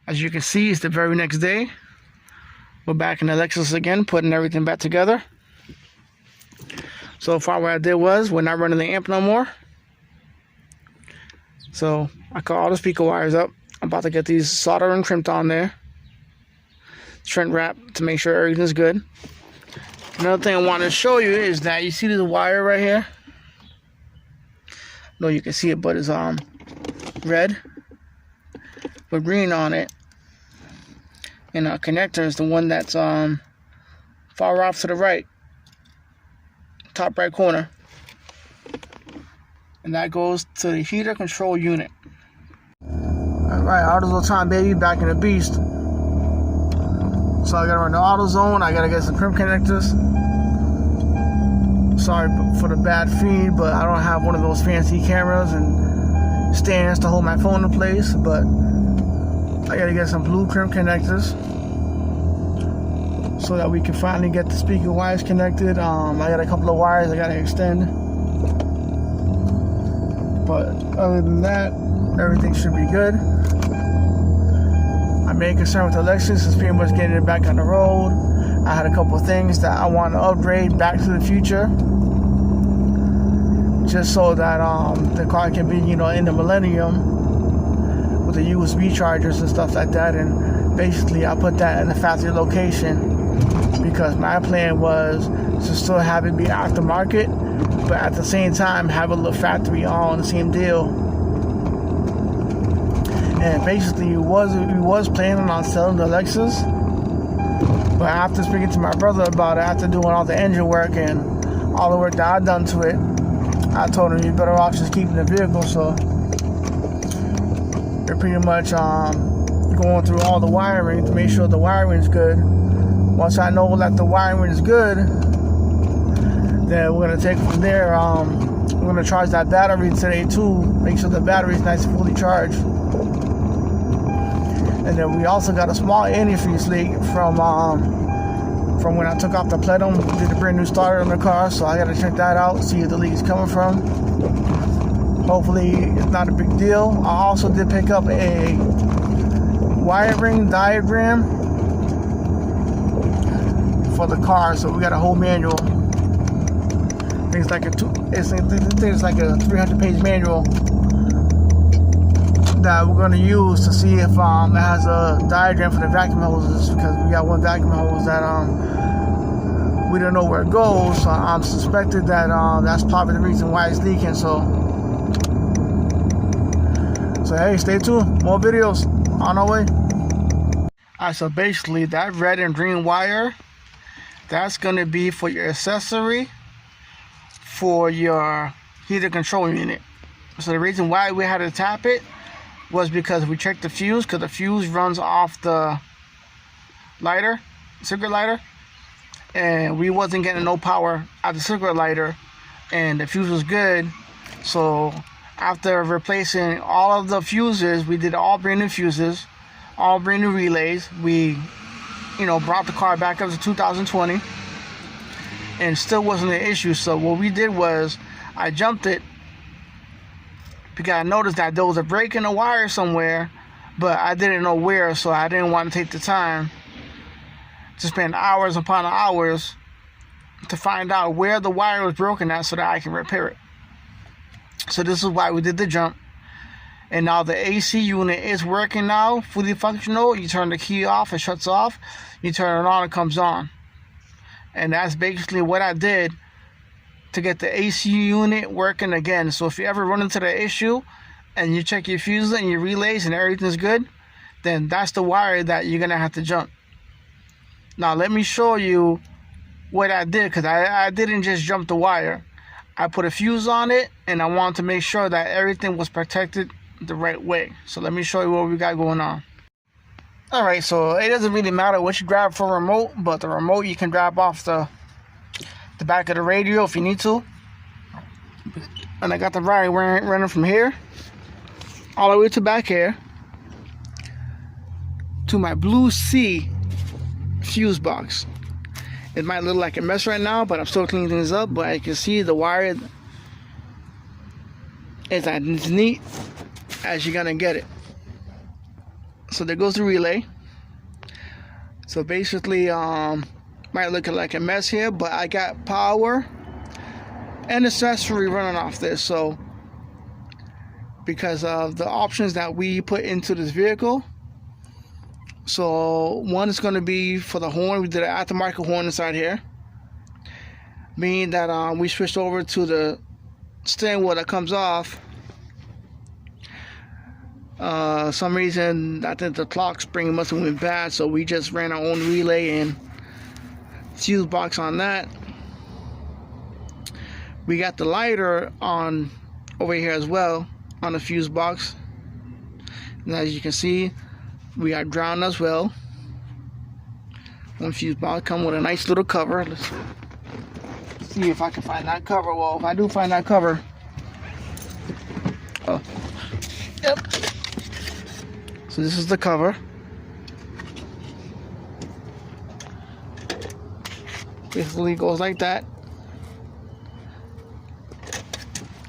As you can see, it's the very next day. We're back in the Lexus again, putting everything back together. So far what I did was, we're not running the amp no more. So I cut all the speaker wires up. I'm about to get these soldered and crimped on there. Shrink wrap to make sure everything's good. Another thing I want to show you is that you see the wire right here. No, you can see it, but it's red with green on it. And our connector is the one that's far off to the right, top right corner, and that goes to the heater control unit. Alright, AutoZone time, baby, back in the beast. So I gotta run the AutoZone, I gotta get some crimp connectors. Sorry for the bad feed, but I don't have one of those fancy cameras and stands to hold my phone in place, but I gotta get some blue crimp connectors so that we can finally get the speaker wires connected. I got a couple of wires I gotta extend, but other than that, everything should be good. My main concern with the Lexus is pretty much getting it back on the road. I had a couple of things that I want to upgrade back to the future, just so that the car can be, in the millennium with the USB chargers and stuff like that. And basically I put that in a factory location because my plan was to still have it be aftermarket, but at the same time have a little factory on the same deal. And basically we was planning on selling the Lexus, but after speaking to my brother about it, after doing all the engine work and all the work that I've done to it, I told him you're better off just keeping the vehicle. So you're pretty much going through all the wiring to make sure the wiring is good. Once I know that the wiring is good, then we're gonna take it from there. We're gonna charge that battery today too, make sure the battery is nice and fully charged. And then we also got a small antifreeze leak from when I took off the plenum, did a brand new starter on the car, so I gotta check that out, see where the leak is coming from. Hopefully it's not a big deal. I also did pick up a wiring diagram for the car, so we got a whole manual. I think it's like a 300-page manual that we're going to use to see if it has a diagram for the vacuum hoses, because we got one vacuum hose that we don't know where it goes, so I'm suspected that that's probably the reason why it's leaking. So hey, stay tuned, more videos on our way. Alright, so basically that red and green wire, that's going to be for your accessory for your heater control unit. So the reason why we had to tap it was because we checked the fuse, because the fuse runs off the lighter, cigarette lighter, and we wasn't getting no power out the cigarette lighter, and the fuse was good. So after replacing all of the fuses, we did all brand new fuses, all brand new relays. We brought the car back up to 2020 and still wasn't an issue. So what we did was I jumped it because I noticed that there was a break in the wire somewhere, but I didn't know where, so I didn't want to take the time to spend hours upon hours to find out where the wire was broken at so that I can repair it. So this is why we did the jump. And now the AC unit is working now, fully functional. You turn the key off, it shuts off. You turn it on, it comes on. And that's basically what I did to get the AC unit working again. So if you ever run into the issue and you check your fuses and your relays and everything's good, then that's the wire that you're gonna have to jump. Now let me show you what I did, because I didn't just jump the wire. I put a fuse on it and I wanted to make sure that everything was protected the right way. So let me show you what we got going on. Alright, so it doesn't really matter what you grab for a remote, but the remote you can grab off the back of the radio if you need to. And I got the wire running from here all the way to back here to my blue C fuse box. It might look like a mess right now, but I'm still cleaning things up. But I can see the wire is as neat as you're gonna get it. So So there goes the relay. So basically, might look like a mess here, but I got power and accessory running off this. So because of the options that we put into this vehicle, so one is going to be for the horn. We did an aftermarket horn inside here, meaning that we switched over to the steering wheel that comes off. Some reason I think the clock spring must have went bad, so we just ran our own relay and fuse box on that. We got the lighter on over here as well on the fuse box, and as you can see, we got ground as well. One fuse box come with a nice little cover. Let's see if I can find that cover. Well, if I do find that cover, oh, yep. So this is the cover. Basically goes like that.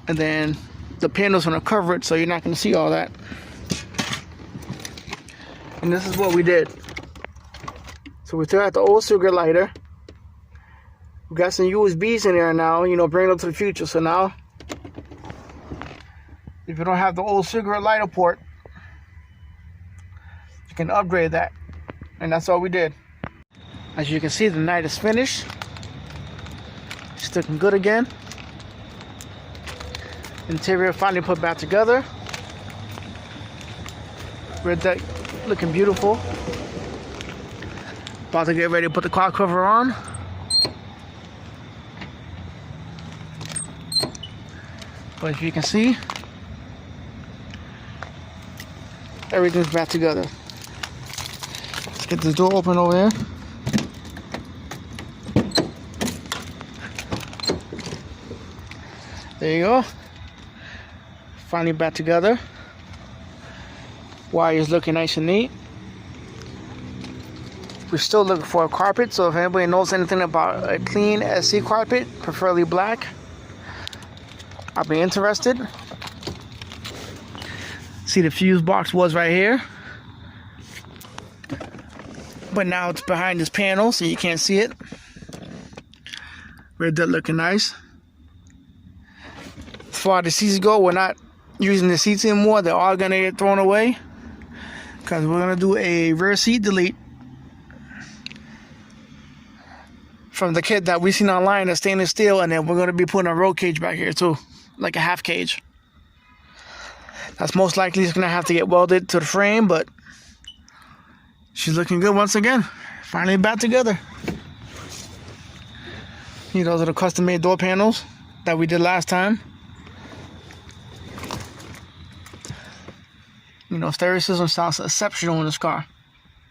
And then the panel's gonna cover it, so you're not gonna see all that. And this is what we did. So we took out the old cigarette lighter. We got some USBs in there now, you know, bring them to the future. So now, if you don't have the old cigarette lighter port, you can upgrade that. And that's all we did. As you can see, the night is finished. It's looking good again. Interior finally put back together. Rear deck looking beautiful. About to get ready to put the car cover on. But as you can see, everything's back together. Let's get this door open over there. There you go. Finally back together. Wires looking nice and neat. We're still looking for a carpet, so if anybody knows anything about a clean SC carpet, preferably black, I'll be interested. See, the fuse box was right here, but now it's behind this panel, so you can't see it. Rear deck looking nice. As far as the seats go, we're not using the seats anymore. They're all gonna get thrown away because we're gonna do a rear seat delete from the kit that we seen online, that's stainless steel, and then we're gonna be putting a roll cage back here too, like a half cage. That's most likely it's gonna have to get welded to the frame, but she's looking good once again. Finally back together. Those are the custom made door panels that we did last time. Stereo system sounds exceptional in this car.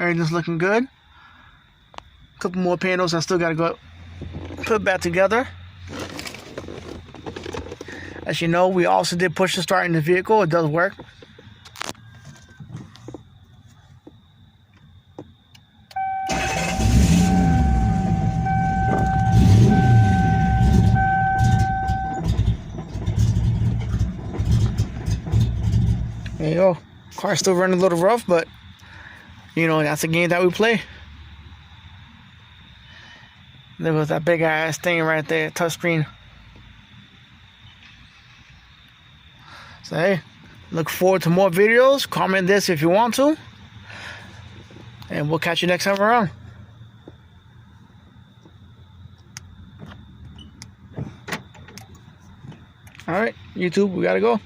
Everything's looking good. A couple more panels I still gotta go put back together. As you know, we also did push to start in the vehicle. It does work. There you go. Car's still running a little rough, but that's a game that we play. There was that big ass thing right there, touchscreen. So hey, look forward to more videos. Comment this if you want to, and we'll catch you next time around. All right, YouTube, we gotta go.